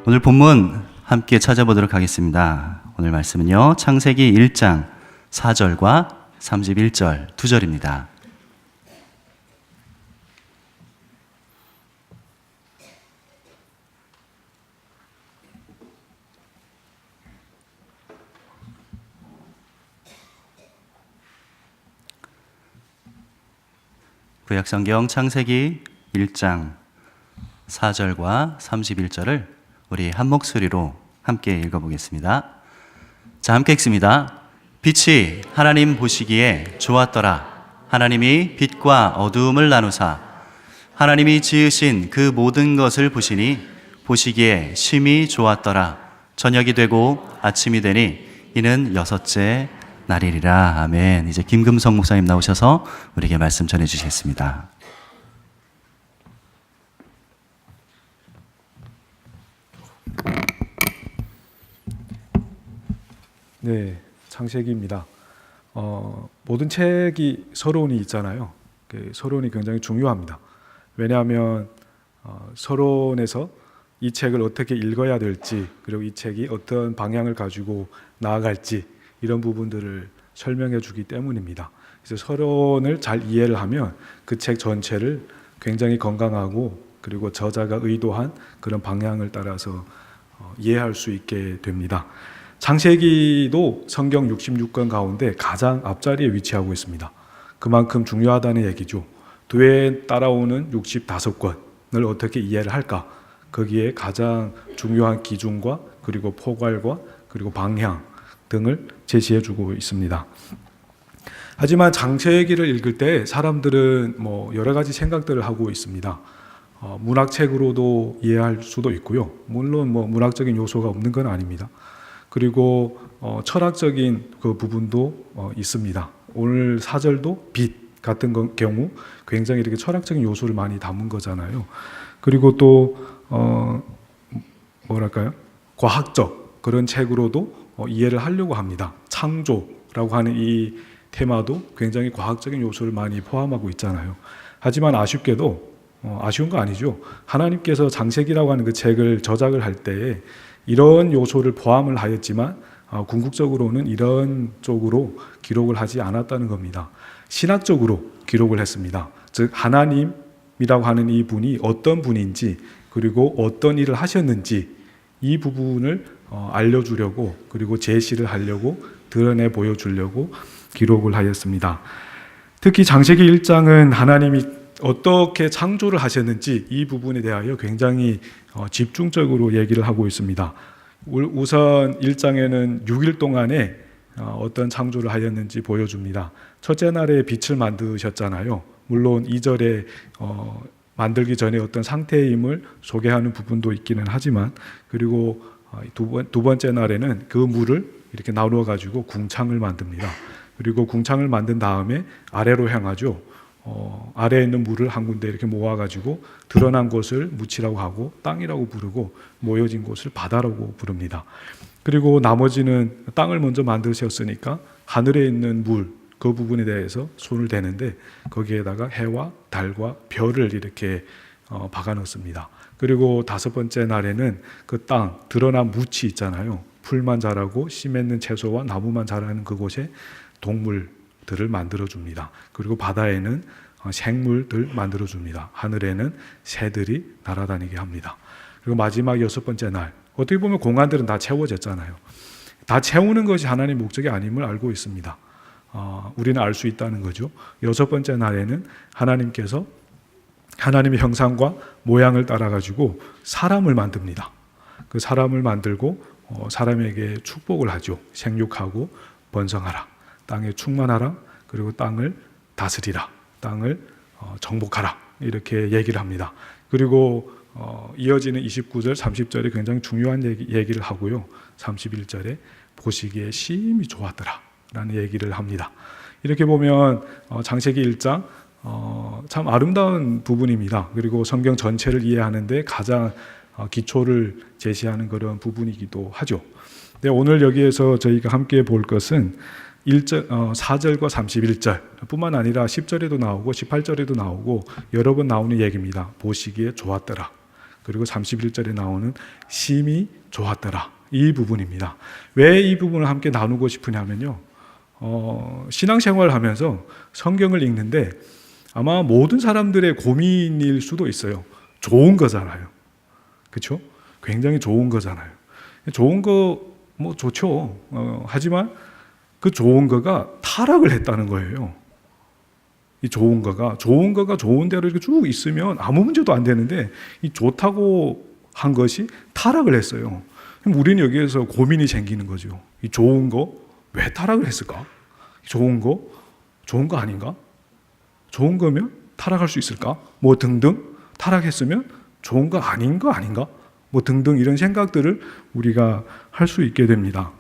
오늘 본문 함께 찾아보도록 하겠습니다. 오늘 말씀은요, 창세기 1장 4절과 31절 두 절입니다. 구약성경 창세기 1장 4절과 31절을 우리 한 목소리로 함께 읽어보겠습니다. 자, 함께 읽습니다. 빛이 하나님 보시기에 좋았더라. 하나님이 빛과 어두움을 나누사 하나님이 지으신 그 모든 것을 보시니 보시기에 심히 좋았더라. 저녁이 되고 아침이 되니 이는 여섯째 날이리라. 아멘. 이제 김금성 목사님 나오셔서 우리에게 말씀 전해 주시겠습니다. 네, 창세기입니다. 모든 책이 서론이 있잖아요. 그 서론이 굉장히 중요합니다. 왜냐하면 서론에서 이 책을 어떻게 읽어야 될지, 그리고 이 책이 어떤 방향을 가지고 나아갈지 이런 부분들을 설명해 주기 때문입니다. 그래서 서론을 잘 이해를 하면 그 책 전체를 굉장히 건강하고 그리고 저자가 의도한 그런 방향을 따라서 이해할 수 있게 됩니다. 창세기도 성경 66권 가운데 가장 앞자리에 위치하고 있습니다. 그만큼 중요하다는 얘기죠. 뒤에 따라오는 65권을 어떻게 이해를 할까? 거기에 가장 중요한 기준과 그리고 포괄과 그리고 방향 등을 제시해주고 있습니다. 하지만 창세기를 읽을 때 사람들은 여러 가지 생각들을 하고 있습니다. 문학책으로도 이해할 수도 있고요. 물론 문학적인 요소가 없는 건 아닙니다. 그리고 철학적인 그 부분도 있습니다. 오늘 4절도 빛 같은 경우 굉장히 이렇게 철학적인 요소를 많이 담은 거잖아요. 그리고 또 과학적 그런 책으로도 이해를 하려고 합니다. 창조라고 하는 이 테마도 굉장히 과학적인 요소를 많이 포함하고 있잖아요. 하지만 아쉽게도 아쉬운 거 아니죠. 하나님께서 창세기라고 하는 그 책을 저작을 할 때에 이런 요소를 포함을 하였지만 궁극적으로는 이런 쪽으로 기록을 하지 않았다는 겁니다. 신학적으로 기록을 했습니다. 즉 하나님이라고 하는 이 분이 어떤 분인지 그리고 어떤 일을 하셨는지 이 부분을 알려주려고 그리고 제시를 하려고 드러내 보여주려고 기록을 하였습니다. 특히 창세기 1장은 하나님이 어떻게 창조를 하셨는지 이 부분에 대하여 굉장히 집중적으로 얘기를 하고 있습니다. 우선 1장에는 6일 동안에 어떤 창조를 하였는지 보여줍니다. 첫째 날에 빛을 만드셨잖아요. 물론 2절에 만들기 전에 어떤 상태임을 소개하는 부분도 있기는 하지만 그리고 두 번째 날에는 그 물을 이렇게 나누어 가지고 궁창을 만듭니다. 그리고 궁창을 만든 다음에 아래로 향하죠. 아래에 있는 물을 한 군데 이렇게 모아가지고 드러난 곳을 묻히라고 하고 땅이라고 부르고 모여진 곳을 바다라고 부릅니다. 그리고 나머지는 땅을 먼저 만드셨으니까 하늘에 있는 물, 그 부분에 대해서 손을 대는데 거기에다가 해와 달과 별을 이렇게 박아 넣습니다. 그리고 다섯 번째 날에는 그 땅, 드러난 묻이 있잖아요. 풀만 자라고 씨 맺는 채소와 나무만 자라는 그곳에 동물들을 만들어줍니다. 그리고 바다에는 생물들 만들어줍니다. 하늘에는 새들이 날아다니게 합니다. 그리고 마지막 여섯 번째 날, 어떻게 보면 공간들은 다 채워졌잖아요. 다 채우는 것이 하나님의 목적이 아님을 알고 있습니다. 우리는 알 수 있다는 거죠. 여섯 번째 날에는 하나님께서 하나님의 형상과 모양을 따라가지고 사람을 만듭니다. 그 사람을 만들고 사람에게 축복을 하죠. 생육하고 번성하라. 땅에 충만하라. 그리고 땅을 다스리라. 땅을 정복하라. 이렇게 얘기를 합니다. 그리고 이어지는 29절, 30절에 굉장히 중요한 얘기를 하고요. 31절에 보시기에 심히 좋았더라 라는 얘기를 합니다. 이렇게 보면 창세기 1장 참 아름다운 부분입니다. 그리고 성경 전체를 이해하는데 가장 기초를 제시하는 그런 부분이기도 하죠. 근데 오늘 여기에서 저희가 함께 볼 것은 4절과 31절 뿐만 아니라 10절에도 나오고 18절에도 나오고 여러 번 나오는 얘기입니다. 보시기에 좋았더라. 그리고 31절에 나오는 심히 좋았더라. 이 부분입니다. 왜 이 부분을 함께 나누고 싶으냐면요. 신앙생활을 하면서 성경을 읽는데 아마 모든 사람들의 고민일 수도 있어요. 좋은 거잖아요. 그렇죠? 굉장히 좋은 거잖아요. 좋은 거 뭐 좋죠. 하지만 그 좋은 거가 타락을 했다는 거예요. 이 좋은 거가 좋은 대로 이렇게 쭉 있으면 아무 문제도 안 되는데 이 좋다고 한 것이 타락을 했어요. 그럼 우리는 여기에서 고민이 생기는 거죠. 이 좋은 거 왜 타락을 했을까? 좋은 거 아닌가? 좋은 거면 타락할 수 있을까? 뭐 등등 타락했으면 좋은 거 아닌 거 아닌가? 뭐 등등 이런 생각들을 우리가 할 수 있게 됩니다.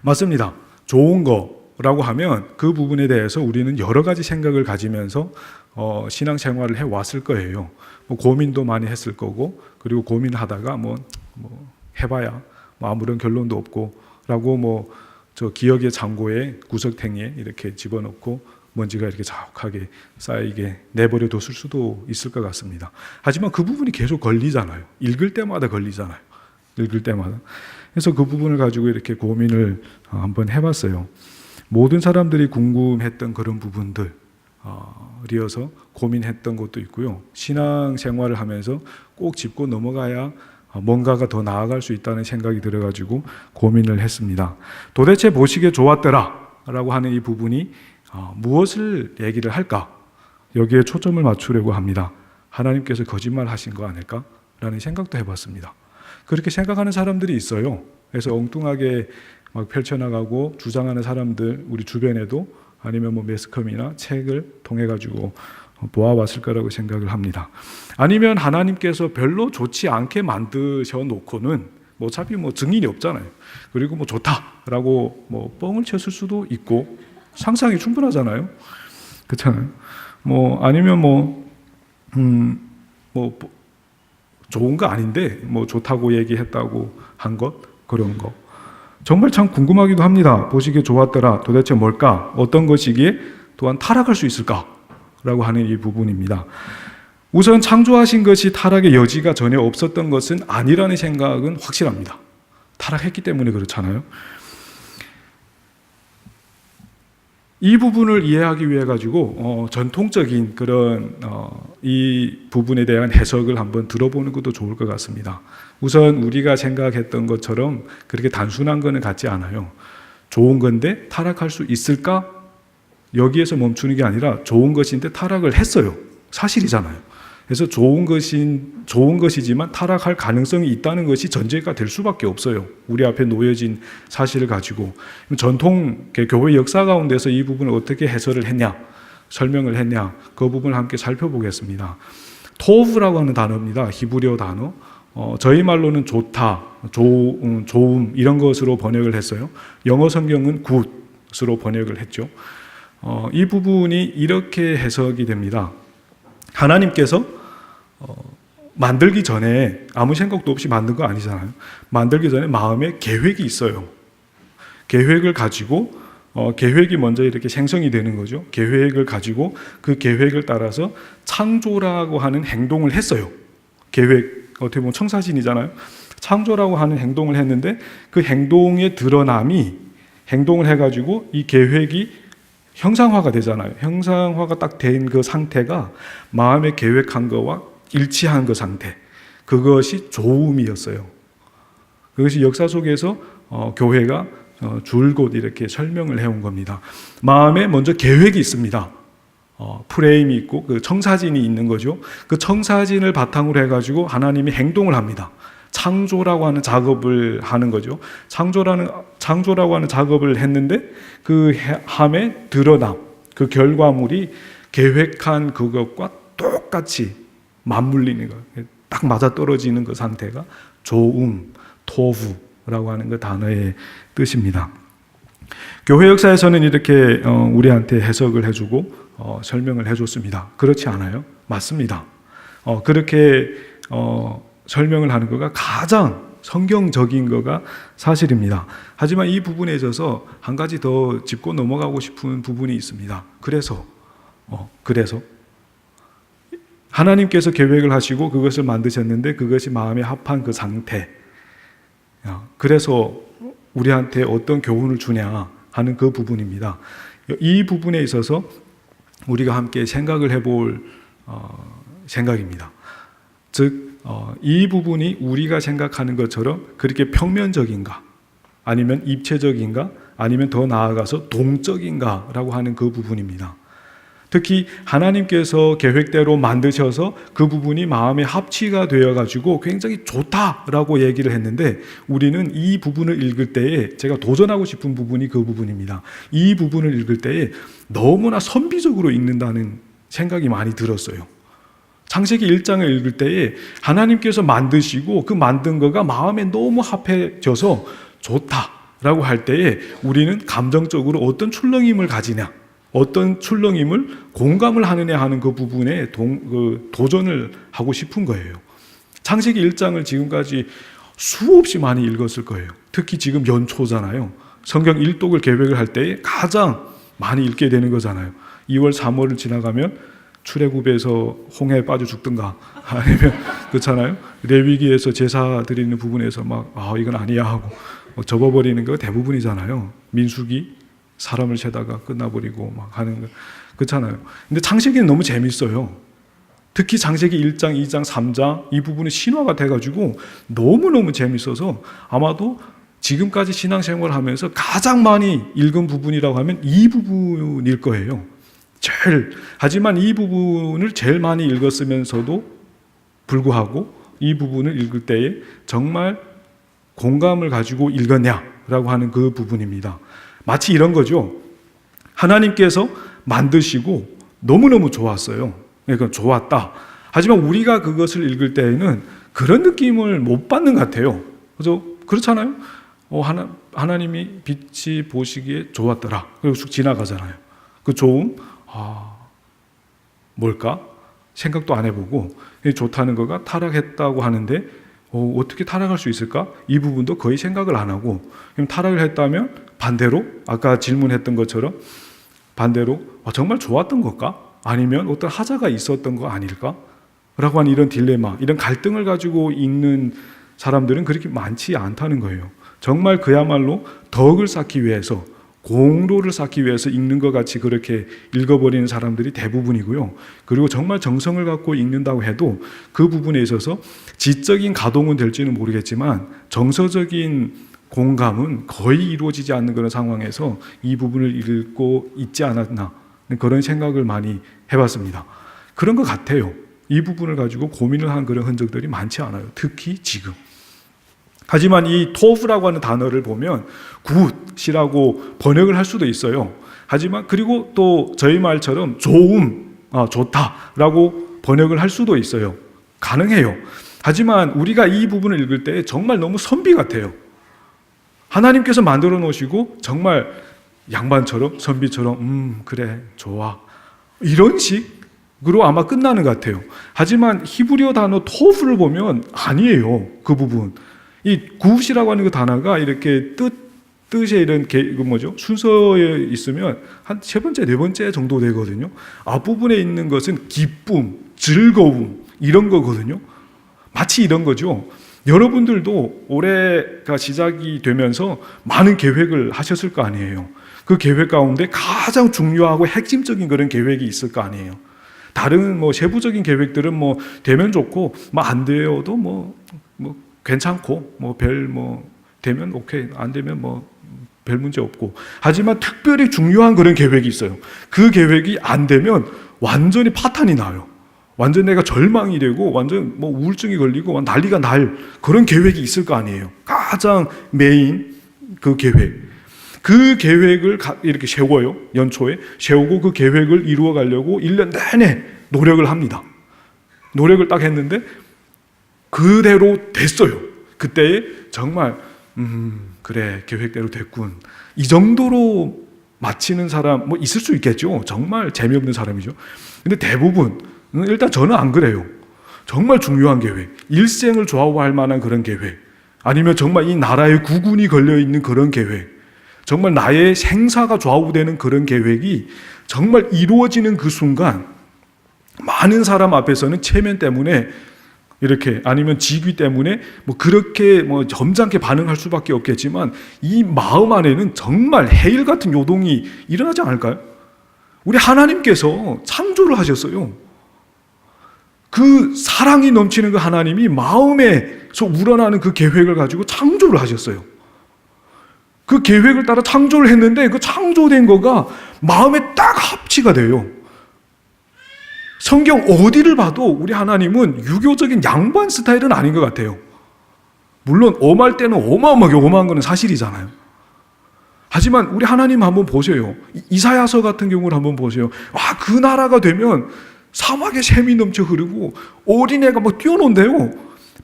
맞습니다. 좋은 거라고 하면 그 부분에 대해서 우리는 여러 가지 생각을 가지면서 신앙생활을 해왔을 거예요. 뭐 고민도 많이 했을 거고, 그리고 고민하다가 뭐 해봐야 뭐 아무런 결론도 없고라고 저 기억의 창고에 구석탱이에 이렇게 집어넣고 먼지가 이렇게 자욱하게 쌓이게 내버려 뒀을 수도 있을 것 같습니다. 하지만 그 부분이 계속 걸리잖아요. 읽을 때마다 걸리잖아요. 읽을 때마다. 그래서 그 부분을 가지고 이렇게 고민을 한번 해봤어요. 모든 사람들이 궁금했던 그런 부분들 이어서 고민했던 것도 있고요. 신앙생활을 하면서 꼭 짚고 넘어가야 뭔가가 더 나아갈 수 있다는 생각이 들어가지고 고민을 했습니다. 도대체 보시기에 좋았더라 라고 하는 이 부분이 무엇을 얘기를 할까? 여기에 초점을 맞추려고 합니다. 하나님께서 거짓말 하신 거 아닐까? 라는 생각도 해봤습니다. 그렇게 생각하는 사람들이 있어요. 그래서 엉뚱하게 막 펼쳐나가고 주장하는 사람들 우리 주변에도 아니면 매스컴이나 책을 통해 가지고 보아왔을 거라고 생각을 합니다. 아니면 하나님께서 별로 좋지 않게 만드셔 놓고는 어차피 증인이 없잖아요. 그리고 좋다라고 뻥을 쳤을 수도 있고 상상이 충분하잖아요. 그렇잖아요. 아니면 좋은 거 아닌데 좋다고 얘기했다고 한 것 그런 거 정말 참 궁금하기도 합니다. 보시기에 좋았더라. 도대체 뭘까? 어떤 것이기에 또한 타락할 수 있을까라고 하는 이 부분입니다. 우선 창조하신 것이 타락의 여지가 전혀 없었던 것은 아니라는 생각은 확실합니다. 타락했기 때문에 그렇잖아요. 이 부분을 이해하기 위해 가지고 전통적인 그런 이 부분에 대한 해석을 한번 들어보는 것도 좋을 것 같습니다. 우선 우리가 생각했던 것처럼 그렇게 단순한 거는 같지 않아요. 좋은 건데 타락할 수 있을까? 여기에서 멈추는 게 아니라 좋은 것인데 타락을 했어요. 사실이잖아요. 그래서 좋은 것이지만 타락할 가능성이 있다는 것이 전제가 될 수밖에 없어요. 우리 앞에 놓여진 사실을 가지고. 전통 교회 역사 가운데서 이 부분을 어떻게 해설을 했냐, 설명을 했냐, 그 부분을 함께 살펴보겠습니다. 토브라고 하는 단어입니다. 히브리어 단어. 저희 말로는 좋다, 좋음 이런 것으로 번역을 했어요. 영어 성경은 굿으로 번역을 했죠. 이 부분이 이렇게 해석이 됩니다. 하나님께서 만들기 전에 아무 생각도 없이 만든 거 아니잖아요. 만들기 전에 마음에 계획이 있어요. 계획을 가지고 계획이 먼저 이렇게 생성이 되는 거죠. 계획을 가지고 그 계획을 따라서 창조라고 하는 행동을 했어요. 계획, 어떻게 보면 청사진이잖아요. 창조라고 하는 행동을 했는데 그 행동의 드러남이 행동을 해가지고 이 계획이 형상화가 되잖아요. 형상화가 딱 된 그 상태가 마음에 계획한 거와 일치한 그 상태, 그것이 좋음이었어요. 그것이 역사 속에서 교회가 줄곧 이렇게 설명을 해온 겁니다. 마음에 먼저 계획이 있습니다. 프레임이 있고 그 청사진이 있는 거죠. 그 청사진을 바탕으로 해가지고 하나님이 행동을 합니다. 창조라고 하는 작업을 하는 거죠. 창조라고 하는 작업을 했는데 그 함에 드러남, 그 결과물이 계획한 그것과 똑같이 맞물리는 것, 딱 맞아떨어지는 그 상태가 조움, 토부라고 하는 그 단어의 뜻입니다. 교회 역사에서는 이렇게 우리한테 해석을 해주고 설명을 해줬습니다. 그렇지 않아요? 맞습니다. 그렇게 설명을 하는 거가 가장 성경적인 거가 사실입니다. 하지만 이 부분에 있어서 한 가지 더 짚고 넘어가고 싶은 부분이 있습니다. 그래서 하나님께서 계획을 하시고 그것을 만드셨는데 그것이 마음에 합한 그 상태. 그래서 우리한테 어떤 교훈을 주냐 하는 그 부분입니다. 이 부분에 있어서 우리가 함께 생각을 해볼 생각입니다. 즉, 이 부분이 우리가 생각하는 것처럼 그렇게 평면적인가, 아니면 입체적인가, 아니면 더 나아가서 동적인가라고 하는 그 부분입니다. 특히 하나님께서 계획대로 만드셔서 그 부분이 마음에 합치가 되어가지고 굉장히 좋다라고 얘기를 했는데, 우리는 이 부분을 읽을 때에 제가 도전하고 싶은 부분이 그 부분입니다. 이 부분을 읽을 때에 너무나 선비적으로 읽는다는 생각이 많이 들었어요. 창세기 1장을 읽을 때에 하나님께서 만드시고 그 만든 거가 마음에 너무 합해져서 좋다라고 할 때에 우리는 감정적으로 어떤 출렁임을 가지냐, 어떤 출렁임을 공감을 하느냐 하는 그 부분에 도전을 하고 싶은 거예요. 창세기 1장을 지금까지 수없이 많이 읽었을 거예요. 특히 지금 연초잖아요. 성경 일독을 계획을 할 때 가장 많이 읽게 되는 거잖아요. 2월, 3월을 지나가면 출애굽에서 홍해에 빠져 죽든가, 아니면 그렇잖아요. 레위기에서 제사 드리는 부분에서 막 이건 아니야 하고 접어버리는 거 대부분이잖아요. 민수기 사람을 재다가 끝나버리고 막 하는 거 그렇잖아요. 근데 창세기는 너무 재밌어요. 특히 창세기 1장, 2장, 3장 이 부분이 신화가 돼가지고 너무너무 재밌어서 아마도 지금까지 신앙생활을 하면서 가장 많이 읽은 부분이라고 하면 이 부분일 거예요. 하지만 이 부분을 제일 많이 읽었으면서도 불구하고 이 부분을 읽을 때에 정말 공감을 가지고 읽었냐라고 하는 그 부분입니다. 마치 이런 거죠. 하나님께서 만드시고 너무너무 좋았어요. 그러니까 좋았다. 하지만 우리가 그것을 읽을 때에는 그런 느낌을 못 받는 것 같아요. 그래서 그렇잖아요. 하나님이 빛이 보시기에 좋았더라. 그리고 쑥 지나가잖아요. 그 좋음, 뭘까? 생각도 안 해보고 좋다는 거가 타락했다고 하는데 어떻게 타락할 수 있을까? 이 부분도 거의 생각을 안 하고, 그럼 타락을 했다면 반대로 아까 질문했던 것처럼 반대로 정말 좋았던 걸까? 아니면 어떤 하자가 있었던 거 아닐까? 라고 하는 이런 딜레마, 이런 갈등을 가지고 읽는 사람들은 그렇게 많지 않다는 거예요. 정말 그야말로 덕을 쌓기 위해서, 공로를 쌓기 위해서 읽는 것 같이 그렇게 읽어버리는 사람들이 대부분이고요. 그리고 정말 정성을 갖고 읽는다고 해도 그 부분에 있어서 지적인 가동은 될지는 모르겠지만 정서적인 공감은 거의 이루어지지 않는 그런 상황에서 이 부분을 읽고 있지 않았나, 그런 생각을 많이 해봤습니다. 그런 것 같아요. 이 부분을 가지고 고민을 한 그런 흔적들이 많지 않아요. 특히 지금. 하지만 이 토프라고 하는 단어를 보면 굿이라고 번역을 할 수도 있어요. 하지만 그리고 또 저희 말처럼 좋음, 좋다라고 번역을 할 수도 있어요. 가능해요. 하지만 우리가 이 부분을 읽을 때 정말 너무 선비 같아요. 하나님께서 만들어 놓으시고 정말 양반처럼, 선비처럼 그래, 좋아, 이런 식으로 아마 끝나는 것 같아요. 하지만 히브리어 단어 토프를 보면 아니에요. 그 부분. 이 굿이라고 하는 그 단어가 이렇게 뜻에 이런 순서에 있으면 한 세 번째, 네 번째 정도 되거든요. 앞부분에 있는 것은 기쁨, 즐거움 이런 거거든요. 마치 이런 거죠. 여러분들도 올해가 시작이 되면서 많은 계획을 하셨을 거 아니에요. 그 계획 가운데 가장 중요하고 핵심적인 그런 계획이 있을 거 아니에요. 다른 세부적인 계획들은 되면 좋고 안 되어도 괜찮고 되면 오케이, 안 되면 별 문제 없고. 하지만 특별히 중요한 그런 계획이 있어요. 그 계획이 안 되면 완전히 파탄이 나요. 완전 내가 절망이 되고 완전 우울증이 걸리고 난리가 날 그런 계획이 있을 거 아니에요. 가장 메인 그 계획. 그 계획을 이렇게 세워요. 연초에 세우고 그 계획을 이루어 가려고 1년 내내 노력을 합니다. 노력을 딱 했는데 그대로 됐어요. 그때에 정말 그래, 계획대로 됐군, 이 정도로 마치는 사람 있을 수 있겠죠. 정말 재미없는 사람이죠. 근데 대부분, 일단 저는 안 그래요. 정말 중요한 계획, 일생을 좌우할 만한 그런 계획, 아니면 정말 이 나라의 국운이 걸려있는 그런 계획, 정말 나의 생사가 좌우되는 그런 계획이 정말 이루어지는 그 순간 많은 사람 앞에서는 체면 때문에 이렇게 아니면 직위 때문에 뭐 그렇게 뭐 점잖게 반응할 수밖에 없겠지만 이 마음 안에는 정말 해일 같은 요동이 일어나지 않을까요? 우리 하나님께서 창조를 하셨어요. 그 사랑이 넘치는 그 하나님이 마음에서 우러나는 그 계획을 가지고 창조를 하셨어요. 그 계획을 따라 창조를 했는데 그 창조된 거가 마음에 딱 합치가 돼요. 성경 어디를 봐도 우리 하나님은 유교적인 양반 스타일은 아닌 것 같아요. 물론 엄할 때는 어마어마하게 엄한 거는 사실이잖아요. 하지만 우리 하나님 한번 보세요. 이사야서 같은 경우를 한번 보세요. 와, 그 나라가 되면 사막에 샘이 넘쳐 흐르고 어린애가 막 뛰어논대요.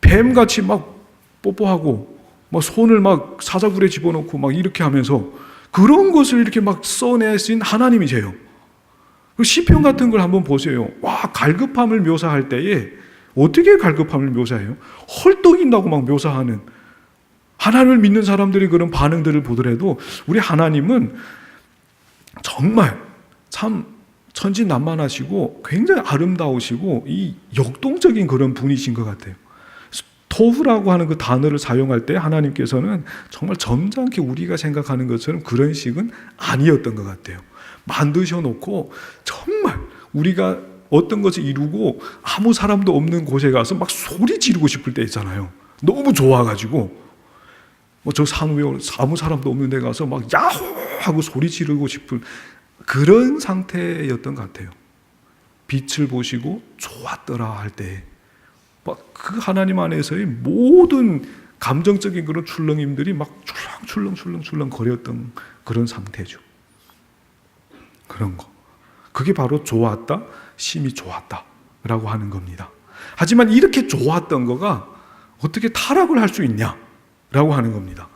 뱀같이 막 뽀뽀하고 막 손을 막 사자굴에 집어넣고 막 이렇게 하면서 그런 것을 이렇게 막 써내신 하나님이세요. 시편 같은 걸 한번 보세요. 와, 갈급함을 묘사할 때에 어떻게 갈급함을 묘사해요? 헐떡인다고 막 묘사하는, 하나님을 믿는 사람들이 그런 반응들을 보더라도 우리 하나님은 정말 참 천진난만하시고 굉장히 아름다우시고 이 역동적인 그런 분이신 것 같아요. 토후라고 하는 그 단어를 사용할 때 하나님께서는 정말 점잖게 우리가 생각하는 것처럼 그런 식은 아니었던 것 같아요. 만드셔 놓고 정말 우리가 어떤 것을 이루고 아무 사람도 없는 곳에 가서 막 소리 지르고 싶을 때 있잖아요. 너무 좋아가지고 뭐 저 산 위에 아무 사람도 없는 데 가서 막 야호 하고 소리 지르고 싶은 그런 상태였던 것 같아요. 빛을 보시고 좋았더라 할 때 그 하나님 안에서의 모든 감정적인 그런 출렁임들이 막 출렁출렁 거렸던 그런 상태죠. 그런 거. 그게 바로 좋았다, 심히 좋았다 라고 하는 겁니다. 하지만 이렇게 좋았던 거가 어떻게 타락을 할 수 있냐 라고 하는 겁니다.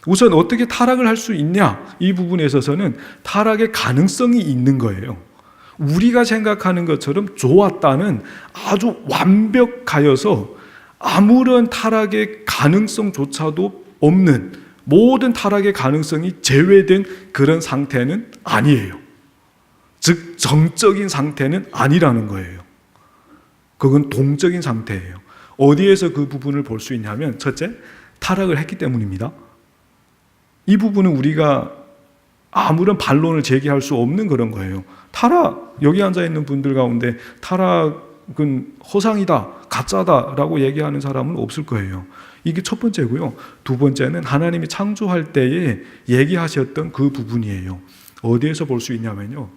우선 어떻게 타락을 할 수 있냐, 이 부분에 있어서는 타락의 가능성이 있는 거예요. 우리가 생각하는 것처럼 좋았다는 아주 완벽하여서 아무런 타락의 가능성조차도 없는, 모든 타락의 가능성이 제외된 그런 상태는 아니에요. 즉 정적인 상태는 아니라는 거예요. 그건 동적인 상태예요. 어디에서 그 부분을 볼 수 있냐면, 첫째, 타락을 했기 때문입니다. 이 부분은 우리가 아무런 반론을 제기할 수 없는 그런 거예요. 타락, 여기 앉아있는 분들 가운데 타락은 허상이다, 가짜다라고 얘기하는 사람은 없을 거예요. 이게 첫 번째고요. 두 번째는 하나님이 창조할 때에 얘기하셨던 그 부분이에요. 어디에서 볼 수 있냐면요,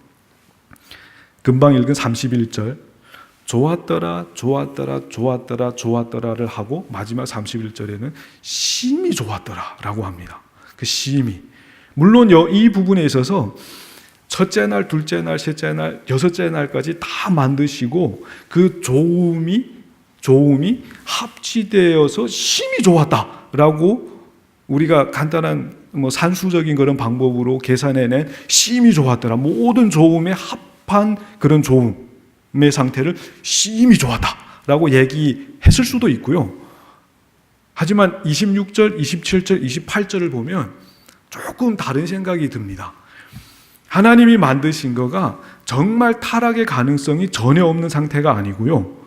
금방 읽은 31절 좋았더라 좋았더라 좋았더라 좋았더라를 하고 마지막 31절에는 심히 좋았더라 라고 합니다. 그 심히, 물론 이 부분에 있어서 첫째 날, 둘째 날, 셋째 날, 여섯째 날까지 다 만드시고 그 좋음이 합치되어서 심히 좋았다라고 우리가 간단한 뭐 산수적인 그런 방법으로 계산해낸 심히 좋았더라, 모든 좋음에 합한 그런 좋음의 상태를 심히 좋았다라고 얘기했을 수도 있고요. 하지만 26절, 27절, 28절을 보면 조금 다른 생각이 듭니다. 하나님이 만드신 거가 정말 타락의 가능성이 전혀 없는 상태가 아니고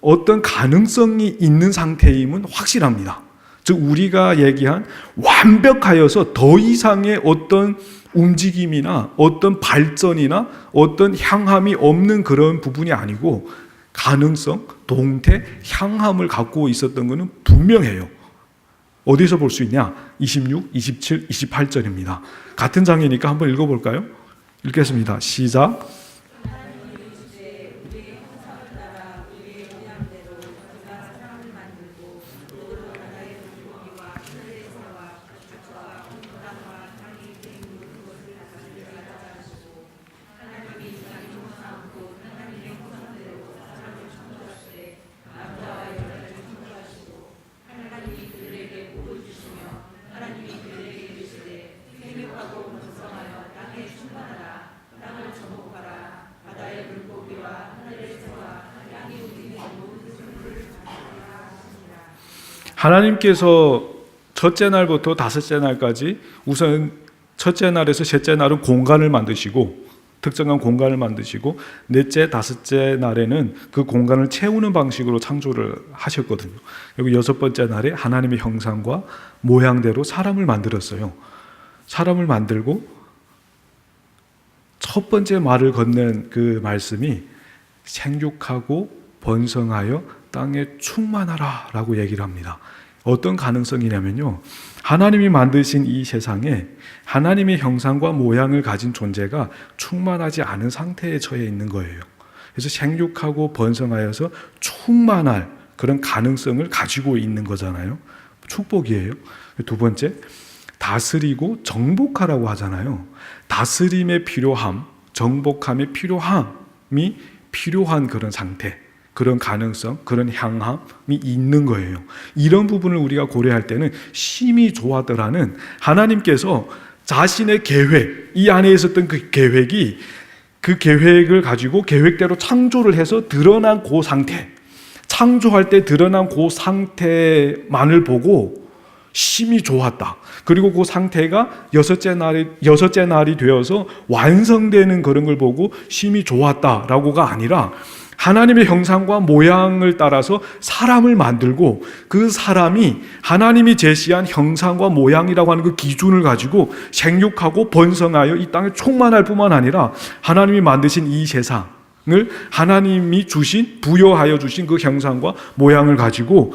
어떤 가능성이 있는 상태임은 확실합니다. 즉 우리가 얘기한 완벽하여서 더 이상의 어떤 움직임이나 어떤 발전이나 어떤 향함이 없는 그런 부분이 아니고 가능성, 동태, 향함을 갖고 있었던 것은 분명해요. 어디서 볼 수 있냐? 26, 27, 28절입니다. 같은 장이니까 한번 읽어볼까요? 읽겠습니다. 시작. 하나님께서 첫째 날부터 다섯째 날까지 우선 첫째 날에서 셋째 날은 공간을 만드시고 특정한 공간을 만드시고 넷째, 다섯째 날에는 그 공간을 채우는 방식으로 창조를 하셨거든요. 그리고 여섯 번째 날에 하나님의 형상과 모양대로 사람을 만들었어요. 사람을 만들고 첫 번째 말을 건넨 그 말씀이 생육하고 번성하여 땅에 충만하라 라고 얘기를 합니다. 어떤 가능성이냐면요, 하나님이 만드신 이 세상에 하나님의 형상과 모양을 가진 존재가 충만하지 않은 상태에 처해 있는 거예요. 그래서 생육하고 번성하여서 충만할 그런 가능성을 가지고 있는 거잖아요. 축복이에요. 두 번째, 다스리고 정복하라고 하잖아요. 다스림의 필요함, 정복함의 필요함이 필요한 그런 상태, 그런 가능성, 그런 향함이 있는 거예요. 이런 부분을 우리가 고려할 때는 심히 좋았더라는 하나님께서 자신의 계획, 이 안에 있었던 그 계획이 그 계획을 가지고 계획대로 창조를 해서 드러난 그 상태, 창조할 때 드러난 그 상태만을 보고 심히 좋았다. 그리고 그 상태가 여섯째 날이 되어서 완성되는 그런 걸 보고 심히 좋았다라고가 아니라 하나님의 형상과 모양을 따라서 사람을 만들고 그 사람이 하나님이 제시한 형상과 모양이라고 하는 그 기준을 가지고 생육하고 번성하여 이 땅에 충만할 뿐만 아니라 하나님이 만드신 이 세상을 하나님이 주신, 부여하여 주신 그 형상과 모양을 가지고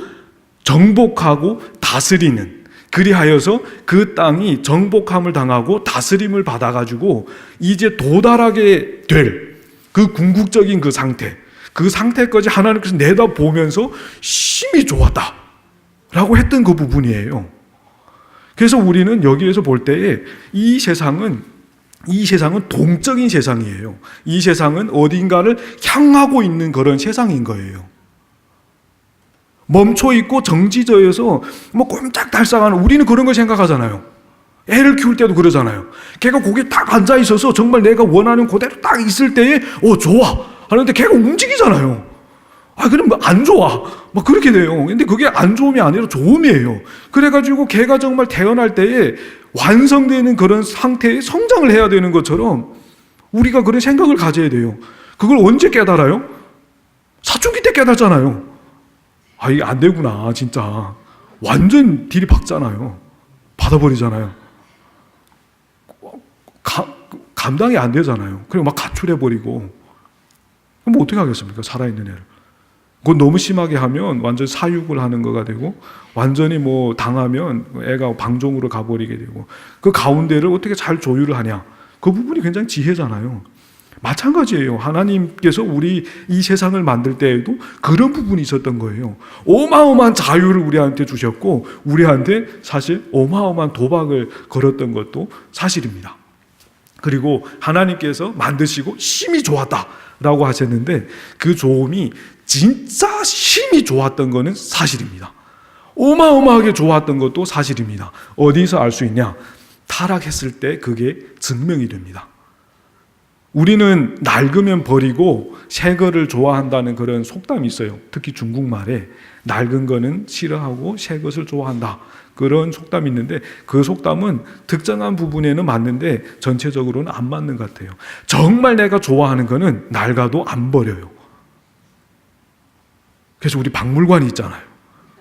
정복하고 다스리는, 그리하여서 그 땅이 정복함을 당하고 다스림을 받아가지고 이제 도달하게 될 그 궁극적인 그 상태, 그 상태까지 하나님께서 내다보면서 심히 좋았다 라고 했던 그 부분이에요. 그래서 우리는 여기에서 볼 때에 이 세상은 동적인 세상이에요. 이 세상은 어딘가를 향하고 있는 그런 세상인 거예요. 멈춰있고 정지져서 뭐 꼼짝달싹하는, 우리는 그런 걸 생각하잖아요. 애를 키울 때도 그러잖아요. 걔가 거기에 딱 앉아있어서 정말 내가 원하는 그대로 딱 있을 때에 좋아 하는데 걔가 움직이잖아요. 그럼 안 좋아 막 그렇게 돼요. 근데 그게 안 좋음이 아니라 좋음이에요. 그래가지고 걔가 정말 태어날 때에 완성되는 그런 상태에 성장을 해야 되는 것처럼 우리가 그런 생각을 가져야 돼요. 그걸 언제 깨달아요? 사춘기 때 깨닫잖아요. 이게 안 되구나 진짜. 완전 딜이 박잖아요. 받아버리잖아요. 감당이 안 되잖아요. 그리고 막 가출해버리고. 그럼 어떻게 하겠습니까? 살아있는 애를. 그건 너무 심하게 하면 완전 사육을 하는 거가 되고, 완전히 뭐 당하면 애가 방종으로 가버리게 되고, 그 가운데를 어떻게 잘 조율을 하냐. 그 부분이 굉장히 지혜잖아요. 마찬가지예요. 하나님께서 우리 이 세상을 만들 때에도 그런 부분이 있었던 거예요. 어마어마한 자유를 우리한테 주셨고, 우리한테 사실 어마어마한 도박을 걸었던 것도 사실입니다. 그리고 하나님께서 만드시고 심히 좋았다라고 하셨는데, 그 좋음이 진짜 심히 좋았던 것은 사실입니다. 어마어마하게 좋았던 것도 사실입니다. 어디서 알 수 있냐? 타락했을 때 그게 증명이 됩니다. 우리는 낡으면 버리고 새 거를 좋아한다는 그런 속담이 있어요. 특히 중국말에 낡은 거는 싫어하고 새 것을 좋아한다, 그런 속담이 있는데, 그 속담은 특정한 부분에는 맞는데 전체적으로는 안 맞는 것 같아요. 정말 내가 좋아하는 거는 낡아도 안 버려요. 그래서 우리 박물관이 있잖아요.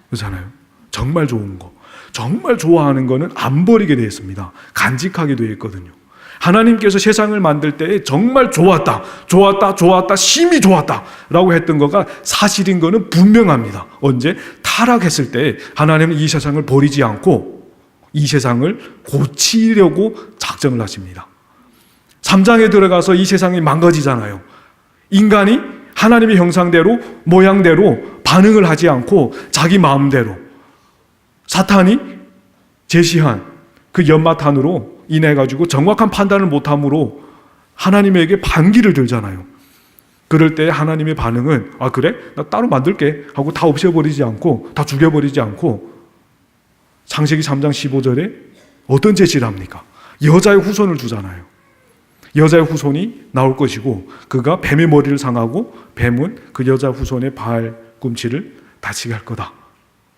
그렇잖아요. 정말 좋은 거, 정말 좋아하는 거는 안 버리게 되어 있습니다. 간직하게 되어 있거든요. 하나님께서 세상을 만들 때에 정말 좋았다, 심히 좋았다 라고 했던 거가 사실인 거는 분명합니다. 언제? 타락했을 때 하나님은 이 세상을 버리지 않고 이 세상을 고치려고 작정을 하십니다. 3장에 들어가서 이 세상이 망가지잖아요. 인간이 하나님의 형상대로, 모양대로 반응을 하지 않고 자기 마음대로 사탄이 제시한 그 연마탄으로 인해 가지고 정확한 판단을 못함으로 하나님에게 반기를 들잖아요. 그럴 때 하나님의 반응은 그래? 나 따로 만들게 하고 다 없애버리지 않고, 다 죽여버리지 않고, 창세기 3장 15절에 어떤 제시를 합니까? 여자의 후손을 주잖아요. 여자의 후손이 나올 것이고 그가 뱀의 머리를 상하고 뱀은 그 여자 후손의 발꿈치를 다치게 할 거다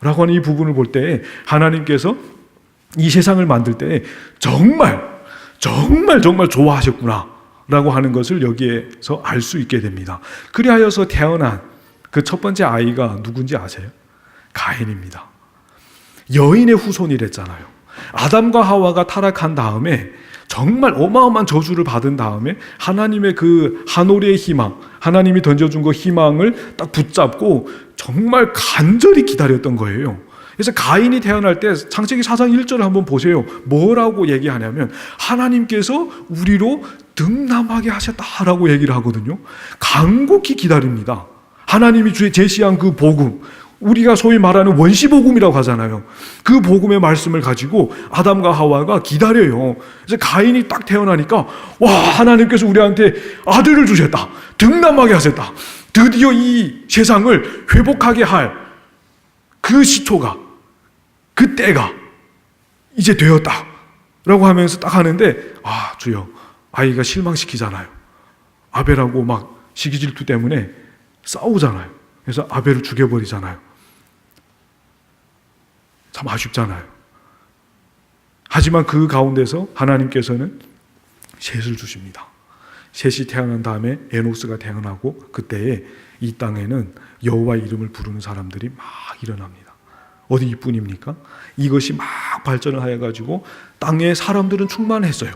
라고 하는 이 부분을 볼 때 하나님께서 이 세상을 만들 때 정말 좋아하셨구나 라고 하는 것을 여기에서 알 수 있게 됩니다. 그리하여서 태어난 그 첫 번째 아이가 누군지 아세요? 가인입니다. 여인의 후손이랬잖아요. 아담과 하와가 타락한 다음에 정말 어마어마한 저주를 받은 다음에 하나님의 그 한올의 희망, 하나님이 던져준 그 희망을 딱 붙잡고 정말 간절히 기다렸던 거예요. 그래서 가인이 태어날 때 창세기 4장 1절을 한번 보세요. 뭐라고 얘기하냐면 하나님께서 우리로 등남하게 하셨다라고 얘기를 하거든요. 간곡히 기다립니다. 하나님이 제시한 그 복음, 우리가 소위 말하는 원시복음이라고 하잖아요. 그 복음의 말씀을 가지고 아담과 하와가 기다려요. 그래서 가인이 딱 태어나니까 와, 하나님께서 우리한테 아들을 주셨다. 등남하게 하셨다. 드디어 이 세상을 회복하게 할 그 시초가, 그 때가 이제 되었다 라고 하면서 딱 하는데, 아, 주여, 아이가 실망시키잖아요. 아벨하고 막 시기질투 때문에 싸우잖아요. 그래서 아벨을 죽여버리잖아요. 참 아쉽잖아요. 하지만 그 가운데서 하나님께서는 셋을 주십니다. 셋이 태어난 다음에 에노스가 태어나고, 그때에 이 땅에는 여호와의 이름을 부르는 사람들이 막 일어납니다. 어디 이뿐입니까? 이것이 막 발전을 하여가지고 땅에 사람들은 충만했어요.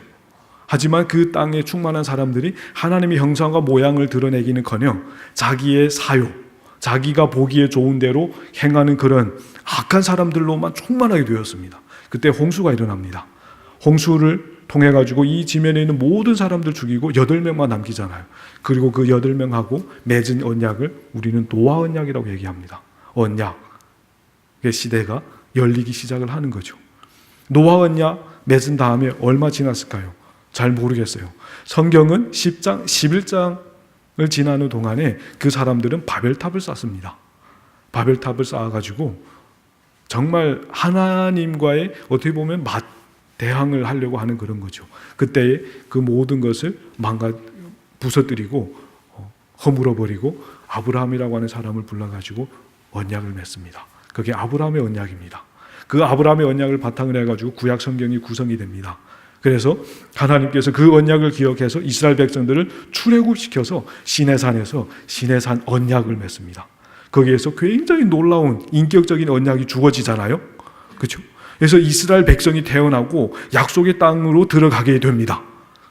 하지만 그 땅에 충만한 사람들이 하나님의 형상과 모양을 드러내기는커녕 자기의 사요, 자기가 보기에 좋은 대로 행하는 그런 악한 사람들로만 충만하게 되었습니다. 그때 홍수가 일어납니다. 홍수를 통해 가지고 이 지면에 있는 모든 사람들 죽이고 8명만 남기잖아요. 그리고 그 8명하고 맺은 언약을 우리는 노아 언약이라고 얘기합니다. 언약의 시대가 열리기 시작을 하는 거죠. 노아 언약 맺은 다음에 얼마 지났을까요? 잘 모르겠어요. 성경은 10장, 11장을 지나는 동안에 그 사람들은 바벨탑을 쌓습니다. 바벨탑을 쌓아가지고 정말 하나님과의 어떻게 보면 대항을 하려고 하는 그런 거죠. 그때에 그 모든 것을 부서뜨리고 허물어버리고 아브라함이라고 하는 사람을 불러가지고 언약을 맺습니다. 그게 아브라함의 언약입니다. 그 아브라함의 언약을 바탕으로 해가지고 구약 성경이 구성이 됩니다. 그래서 하나님께서 그 언약을 기억해서 이스라엘 백성들을 출애굽시켜서 시내산에서 시내산 언약을 맺습니다. 거기에서 굉장히 놀라운 인격적인 언약이 주어지잖아요. 그렇죠? 그래서 이스라엘 백성이 태어나고 약속의 땅으로 들어가게 됩니다.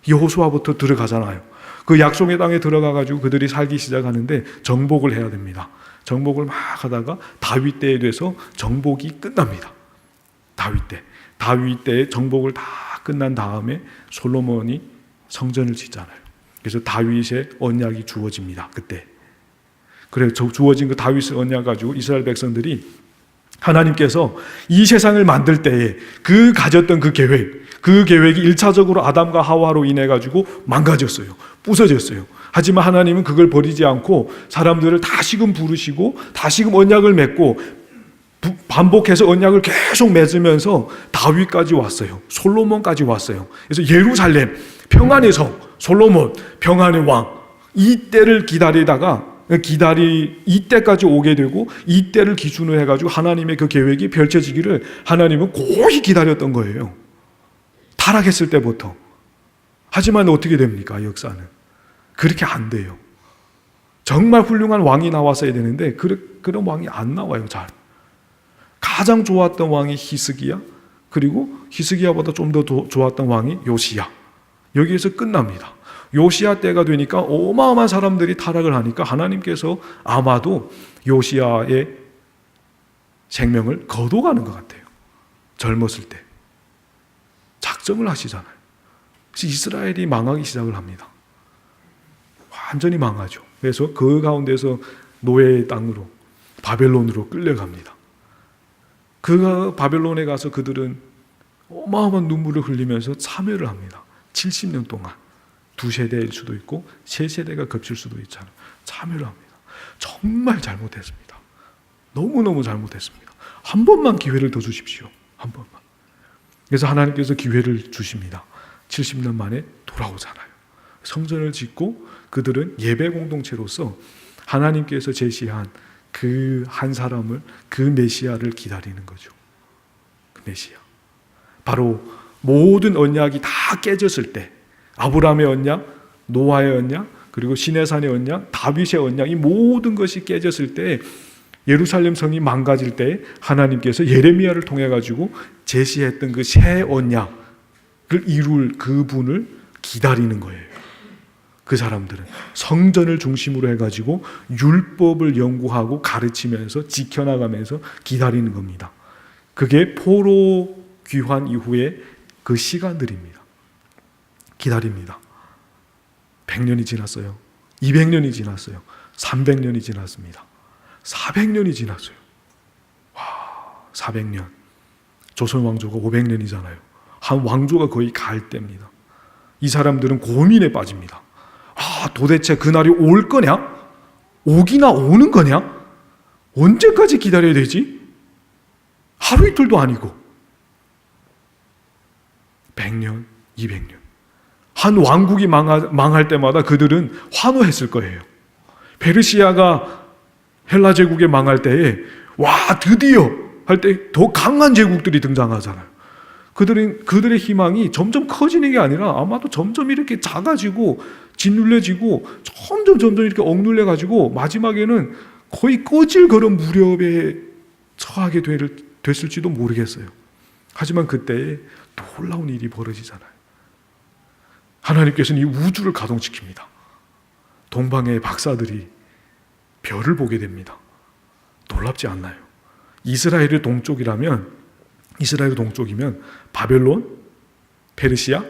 여호수아부터 들어가잖아요. 그 약속의 땅에 들어가가지고 그들이 살기 시작하는데 정복을 해야 됩니다. 정복을 막 하다가 다윗 때에 돼서 정복이 끝납니다. 다윗 때에 정복을 다 끝난 다음에 솔로몬이 성전을 짓잖아요. 그래서 다윗의 언약이 주어집니다. 그때. 그래서 주어진 그 다윗의 언약 가지고 이스라엘 백성들이 하나님께서 이 세상을 만들 때에 그 가졌던 그 계획이 1차적으로 아담과 하와로 인해 가지고 망가졌어요. 부서졌어요. 하지만 하나님은 그걸 버리지 않고 사람들을 다시금 부르시고 다시금 언약을 맺고 반복해서 언약을 계속 맺으면서 다윗까지 왔어요. 솔로몬까지 왔어요. 그래서 예루살렘 평안의 성, 솔로몬 평안의 왕, 이 때를 기다리다가 이때까지 오게 되고 이때를 기준으로 해가지고 하나님의 그 계획이 펼쳐지기를 하나님은 고이 기다렸던 거예요. 타락했을 때부터. 하지만 어떻게 됩니까? 역사는 그렇게 안 돼요. 정말 훌륭한 왕이 나왔어야 되는데 그런 왕이 안 나와요. 잘. 가장 좋았던 왕이 히스기야, 그리고 히스기야보다 좀 더 좋았던 왕이 요시야. 여기에서 끝납니다. 요시야 때가 되니까 어마어마한 사람들이 타락을 하니까 하나님께서 아마도 요시야의 생명을 거둬가는 것 같아요. 젊었을 때 작정을 하시잖아요. 그래서 이스라엘이 망하기 시작을 합니다. 완전히 망하죠. 그래서 그 가운데서 노예의 땅으로 바벨론으로 끌려갑니다. 그 바벨론에 가서 그들은 어마어마한 눈물을 흘리면서 참회를 합니다. 70년 동안. 2세대일 수도 있고 3세대가 겹칠 수도 있잖아요. 참여를 합니다. 정말 잘못했습니다. 너무너무 잘못했습니다. 한 번만 기회를 더 주십시오. 한 번만. 그래서 하나님께서 기회를 주십니다. 70년 만에 돌아오잖아요. 성전을 짓고 그들은 예배 공동체로서 하나님께서 제시한 그 한 사람을, 그 메시아를 기다리는 거죠. 그 메시아. 바로 모든 언약이 다 깨졌을 때, 아브라함의 언약, 노아의 언약, 그리고 시내산의 언약, 다윗의 언약, 이 모든 것이 깨졌을 때, 예루살렘 성이 망가질 때 하나님께서 예레미야를 통해 가지고 제시했던 그 새 언약을 이룰 그분을 기다리는 거예요. 그 사람들은 성전을 중심으로 해가지고 율법을 연구하고 가르치면서 지켜나가면서 기다리는 겁니다. 그게 포로 귀환 이후의 그 시간들입니다. 기다립니다. 100년이 지났어요. 200년이 지났어요. 300년이 지났습니다. 400년이 지났어요. 와, 400년. 조선 왕조가 500년이잖아요. 한 왕조가 거의 갈 때입니다. 이 사람들은 고민에 빠집니다. 아, 도대체 그날이 올 거냐? 오기나 오는 거냐? 언제까지 기다려야 되지? 하루 이틀도 아니고 100년, 200년. 한 왕국이 망할 때마다 그들은 환호했을 거예요. 페르시아가 헬라 제국에 망할 때에 와, 드디어 할 때 더 강한 제국들이 등장하잖아요. 그들의 희망이 점점 커지는 게 아니라 아마도 점점 이렇게 작아지고 짓눌려지고 점점 이렇게 억눌려가지고 마지막에는 거의 꺼질 그런 무렵에 처하게 됐을지도 모르겠어요. 하지만 그때에 놀라운 일이 벌어지잖아요. 하나님께서는 이 우주를 가동시킵니다. 동방의 박사들이 별을 보게 됩니다. 놀랍지 않나요? 이스라엘 동쪽이면 바벨론, 페르시아,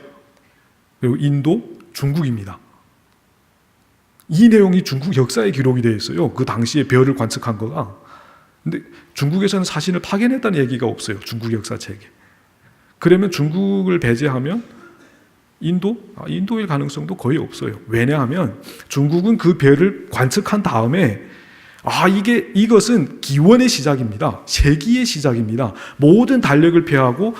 그리고 인도, 중국입니다. 이 내용이 중국 역사에 기록이 되어 있어요. 그 당시에 별을 관측한 거가. 근데 중국에서는 사진을 파견했다는 얘기가 없어요. 중국 역사책에. 그러면 중국을 배제하면 인도일 가능성도 거의 없어요. 왜냐하면 중국은 그 별을 관측한 다음에 이것은 기원의 시작입니다. 세기의 시작입니다. 모든 달력을 폐하고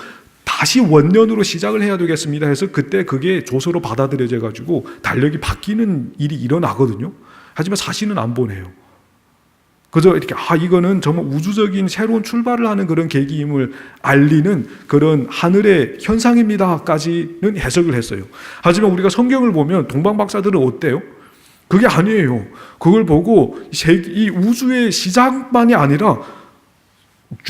다시 원년으로 시작을 해야 되겠습니다 해서 그때 그게 조서로 받아들여져 가지고 달력이 바뀌는 일이 일어나거든요. 하지만 사실은 안 보내요. 그저 이렇게 이거는 정말 우주적인 새로운 출발을 하는 그런 계기임을 알리는 그런 하늘의 현상입니다까지는 해석을 했어요. 하지만 우리가 성경을 보면 동방박사들은 어때요? 그게 아니에요. 그걸 보고 이 우주의 시작만이 아니라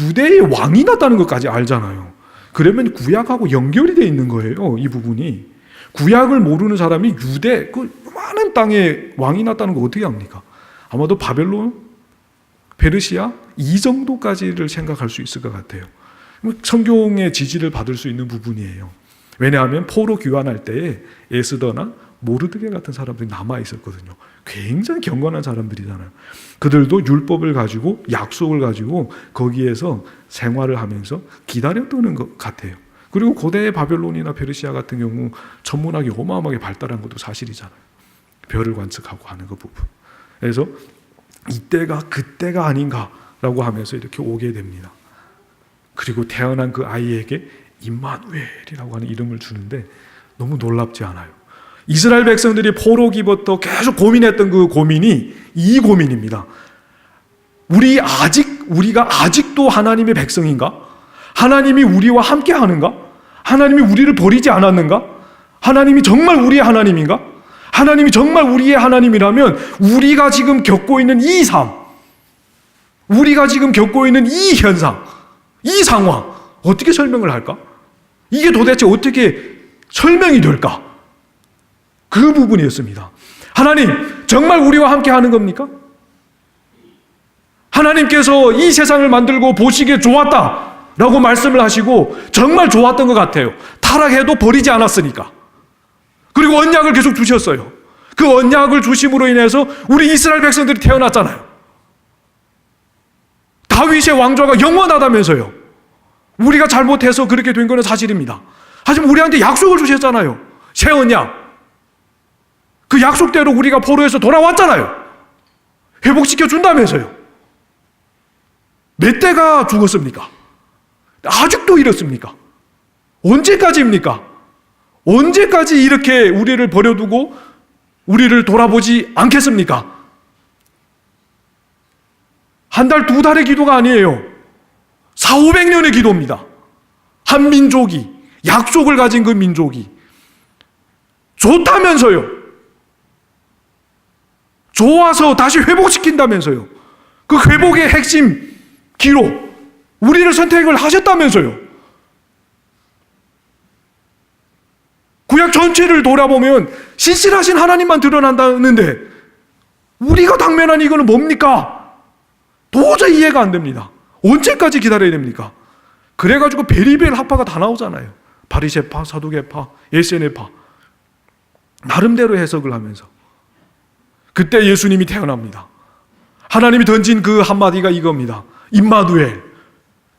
유대의 왕이 났다는 것까지 알잖아요. 그러면 구약하고 연결이 되어 있는 거예요. 이 부분이. 구약을 모르는 사람이 유대 그 많은 땅에 왕이 났다는 거 어떻게 합니까? 아마도 바벨론, 페르시아 이 정도까지를 생각할 수 있을 것 같아요. 성경의 지지를 받을 수 있는 부분이에요. 왜냐하면 포로 귀환할 때에 에스더나 모르드게 같은 사람들이 남아 있었거든요. 굉장히 경건한 사람들이잖아요. 그들도 율법을 가지고 약속을 가지고 거기에서 생활을 하면서 기다렸던 것 같아요. 그리고 고대의 바벨론이나 페르시아 같은 경우 천문학이 어마어마하게 발달한 것도 사실이잖아요. 별을 관측하고 하는 그 부분. 그래서 이때가 그때가 아닌가라고 하면서 이렇게 오게 됩니다. 그리고 태어난 그 아이에게 임마누엘이라고 하는 이름을 주는데 너무 놀랍지 않아요? 이스라엘 백성들이 포로기부터 계속 고민했던 그 고민이 이 고민입니다. 우리가 아직도 하나님의 백성인가? 하나님이 우리와 함께 하는가? 하나님이 우리를 버리지 않았는가? 하나님이 정말 우리의 하나님인가? 하나님이 정말 우리의 하나님이라면 우리가 지금 겪고 있는 이 삶, 우리가 지금 겪고 있는 이 현상, 이 상황 어떻게 설명을 할까? 이게 도대체 어떻게 설명이 될까? 그 부분이었습니다. 하나님, 정말 우리와 함께 하는 겁니까? 하나님께서 이 세상을 만들고 보시기에 좋았다라고 말씀을 하시고 정말 좋았던 것 같아요. 타락해도 버리지 않았으니까. 그리고 언약을 계속 주셨어요. 그 언약을 주심으로 인해서 우리 이스라엘 백성들이 태어났잖아요. 다윗의 왕조가 영원하다면서요. 우리가 잘못해서 그렇게 된 거는 사실입니다. 하지만 우리한테 약속을 주셨잖아요. 새 언약. 그 약속대로 우리가 포로에서 돌아왔잖아요. 회복시켜 준다면서요. 몇 대가 죽었습니까? 아직도 이렇습니까? 언제까지입니까? 언제까지 이렇게 우리를 버려두고 우리를 돌아보지 않겠습니까? 한 달, 두 달의 기도가 아니에요. 400~500년의 기도입니다. 한 민족이, 약속을 가진 그 민족이 좋다면서요. 좋아서 다시 회복시킨다면서요. 그 회복의 핵심 기로 우리를 선택을 하셨다면서요. 구약 전체를 돌아보면 신실하신 하나님만 드러난다는데 우리가 당면한 이거는 뭡니까? 도저히 이해가 안 됩니다. 언제까지 기다려야 됩니까? 그래가지고 베리벨 학파가 다 나오잖아요. 바리새파, 사두개파, 에세네파 나름대로 해석을 하면서 그때 예수님이 태어납니다. 하나님이 던진 그 한마디가 이겁니다. 임마누엘,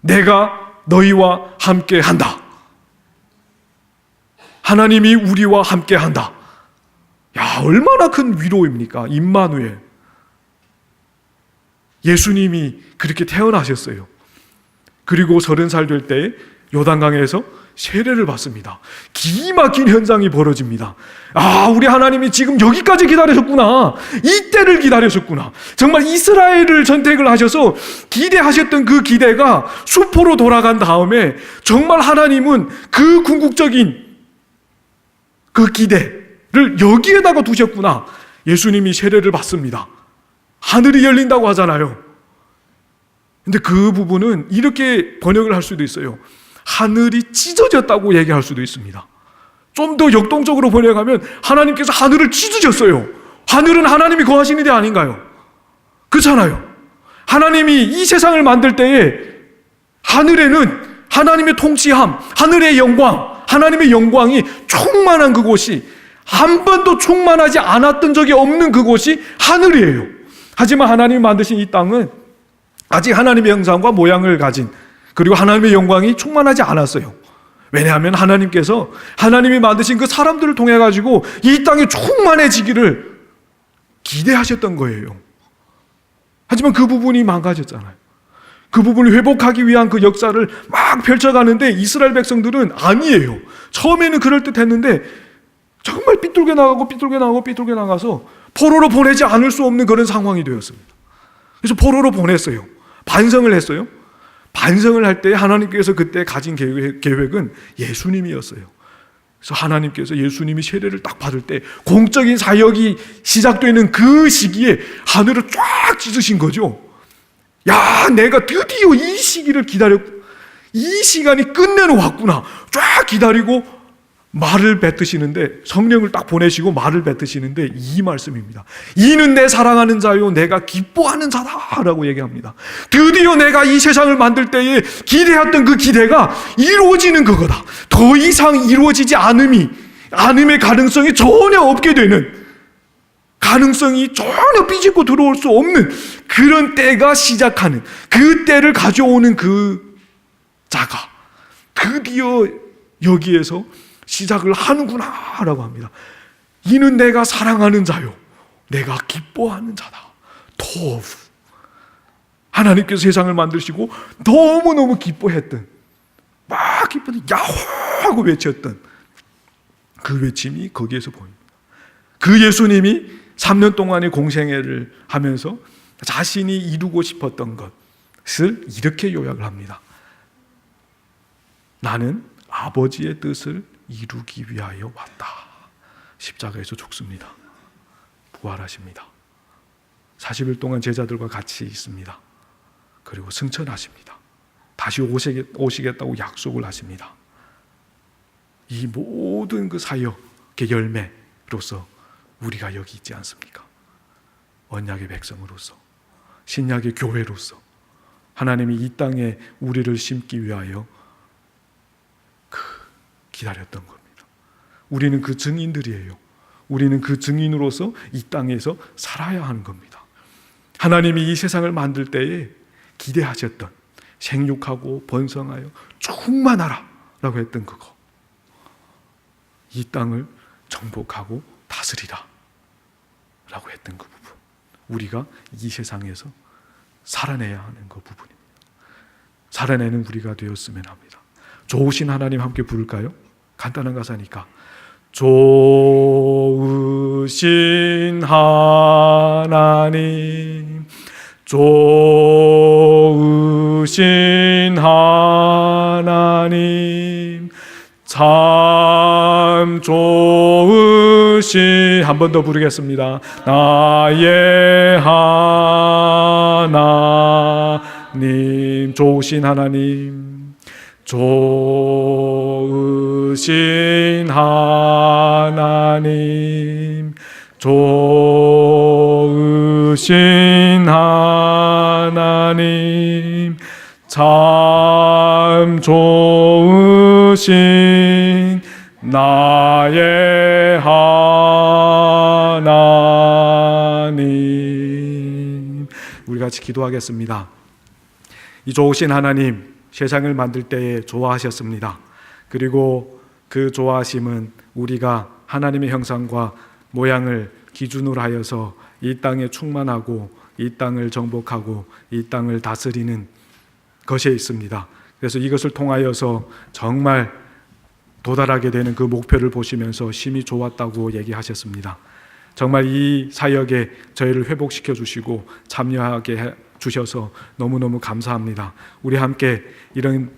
내가 너희와 함께 한다. 하나님이 우리와 함께 한다. 야, 얼마나 큰 위로입니까? 임마누엘. 예수님이 그렇게 태어나셨어요. 그리고 30살 될 때 요단강에서 세례를 받습니다. 기막힌 현상이 벌어집니다. 아, 우리 하나님이 지금 여기까지 기다리셨구나. 이때를 기다리셨구나. 정말 이스라엘을 선택을 하셔서 기대하셨던 그 기대가 수포로 돌아간 다음에 정말 하나님은 그 궁극적인 그 기대를 여기에다가 두셨구나. 예수님이 세례를 받습니다. 하늘이 열린다고 하잖아요. 근데 그 부분은 이렇게 번역을 할 수도 있어요. 하늘이 찢어졌다고 얘기할 수도 있습니다. 좀 더 역동적으로 번역하면 하나님께서 하늘을 찢으셨어요. 하늘은 하나님이 거하시는 데 아닌가요? 그렇잖아요. 하나님이 이 세상을 만들 때에 하늘에는 하나님의 통치함, 하늘의 영광, 하나님의 영광이 충만한 그곳이 한 번도 충만하지 않았던 적이 없는 그곳이 하늘이에요. 하지만 하나님이 만드신 이 땅은 아직 하나님의 형상과 모양을 가진 그리고 하나님의 영광이 충만하지 않았어요. 왜냐하면 하나님께서 하나님이 만드신 그 사람들을 통해 가지고 이 땅이 충만해지기를 기대하셨던 거예요. 하지만 그 부분이 망가졌잖아요. 그 부분을 회복하기 위한 그 역사를 막 펼쳐가는데 이스라엘 백성들은 아니에요. 처음에는 그럴듯했는데 정말 삐뚤게 나가서 포로로 보내지 않을 수 없는 그런 상황이 되었습니다. 그래서 포로로 보냈어요. 반성을 했어요. 반성을 할 때 하나님께서 그때 가진 계획은 예수님이었어요. 그래서 하나님께서 예수님이 세례를 딱 받을 때 공적인 사역이 시작되는 그 시기에 하늘을 쫙 찢으신 거죠. 야, 내가 드디어 이 시기를 기다렸고 이 시간이 끝내는 왔구나. 쫙 기다리고 말을 뱉으시는데 성령을 딱 보내시고 말을 뱉으시는데 이 말씀입니다. 이는 내 사랑하는 자요 내가 기뻐하는 자다라고 얘기합니다. 드디어 내가 이 세상을 만들 때에 기대했던 그 기대가 이루어지는 그거다. 더 이상 이루어지지 않음의 가능성이 전혀 없게 되는, 가능성이 전혀 삐집고 들어올 수 없는 그런 때가 시작하는, 그 때를 가져오는 그 자가 드디어 여기에서 시작을 하는구나 라고 합니다. 이는 내가 사랑하는 자요 내가 기뻐하는 자다. 토브. 하나님께서 세상을 만드시고 너무너무 기뻐했던, 막 기뻐서 야호하고 외쳤던 그 외침이 거기에서 보입니다. 그 예수님이 3년 동안의 공생애를 하면서 자신이 이루고 싶었던 것을 이렇게 요약을 합니다. 나는 아버지의 뜻을 이루기 위하여 왔다. 십자가에서 죽습니다. 부활하십니다. 40일 동안 제자들과 같이 있습니다. 그리고 승천하십니다. 다시 오시겠다고 약속을 하십니다. 이 모든 그 사역의 열매로서 우리가 여기 있지 않습니까? 언약의 백성으로서, 신약의 교회로서 하나님이 이 땅에 우리를 심기 위하여 기다렸던 겁니다. 우리는 그 증인들이에요. 우리는 그 증인으로서 이 땅에서 살아야 하는 겁니다. 하나님이 이 세상을 만들 때에 기대하셨던 생육하고 번성하여 충만하라 라고 했던 그거, 이 땅을 정복하고 다스리라 라고 했던 그 부분, 우리가 이 세상에서 살아내야 하는 그 부분입니다. 살아내는 우리가 되었으면 합니다. 좋으신 하나님 함께 부를까요? 간단한 가사니까. 좋으신 하나님, 좋으신 하나님, 참 좋으신 좋으신 한 번 더 부르겠습니다. 나의 하나님, 좋으신 하나님, 좋으신 하나님, 좋으신 하나님, 참 좋으신 나의 하나님. 우리 같이 기도하겠습니다. 이 좋으신 하나님, 세상을 만들 때에 좋아하셨습니다. 그리고 그 좋아하심은 우리가 하나님의 형상과 모양을 기준으로 하여서 이 땅에 충만하고 이 땅을 정복하고 이 땅을 다스리는 것에 있습니다. 그래서 이것을 통하여서 정말 도달하게 되는 그 목표를 보시면서 심히 좋았다고 얘기하셨습니다. 정말 이 사역에 저희를 회복시켜 주시고 참여하게 해 주셔서 너무너무 감사합니다. 우리 함께 이런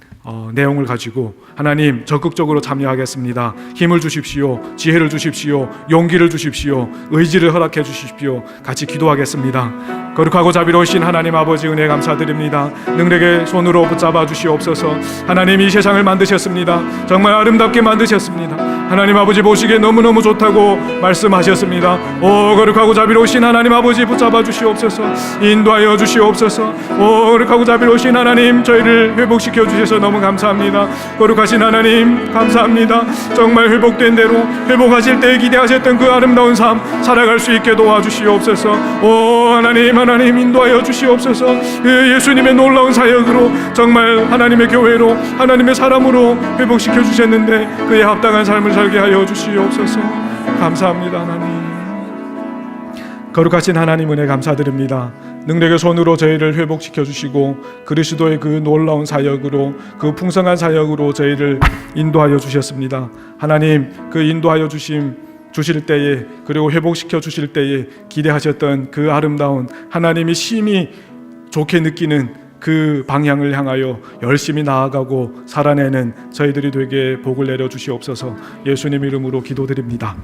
내용을 가지고 하나님 적극적으로 참여하겠습니다. 힘을 주십시오. 지혜를 주십시오. 용기를 주십시오. 의지를 허락해 주십시오. 같이 기도하겠습니다. 거룩하고 자비로우신 하나님 아버지, 은혜 감사드립니다. 능력의 손으로 붙잡아 주시옵소서. 하나님, 이 세상을 만드셨습니다. 정말 아름답게 만드셨습니다. 하나님 아버지 보시기에 너무너무 좋다고 말씀하셨습니다. 오 거룩하고 자비로우신 하나님 아버지, 붙잡아 주시옵소서. 인도하여 주시옵소서. 오 거룩하고 자비로우신 하나님, 저희를 회복시켜 주셔서 너무 감사합니다. 거룩하신 하나님 감사합니다. 정말 회복된 대로 회복하실 때 기대하셨던 그 아름다운 삶 살아갈 수 있게 도와주시옵소서. 오 하나님 인도하여 주시옵소서. 그 예수님의 놀라운 사역으로 정말 하나님의 교회로 하나님의 사람으로 회복시켜 주셨는데 그에 합당한 삶을 살게 하여 주시옵소서. 감사합니다. 하나님, 거룩하신 하나님 은혜 감사드립니다. 능력의 손으로 저희를 회복시켜 주시고 그리스도의 그 놀라운 사역으로, 그 풍성한 사역으로 저희를 인도하여 주셨습니다. 하나님, 그 인도하여 주실 때에, 그리고 회복시켜 주실 때에 기대하셨던 그 아름다운, 하나님이 심히 좋게 느끼는 그 방향을 향하여 열심히 나아가고 살아내는 저희들이 되게 복을 내려 주시옵소서. 예수님 이름으로 기도드립니다.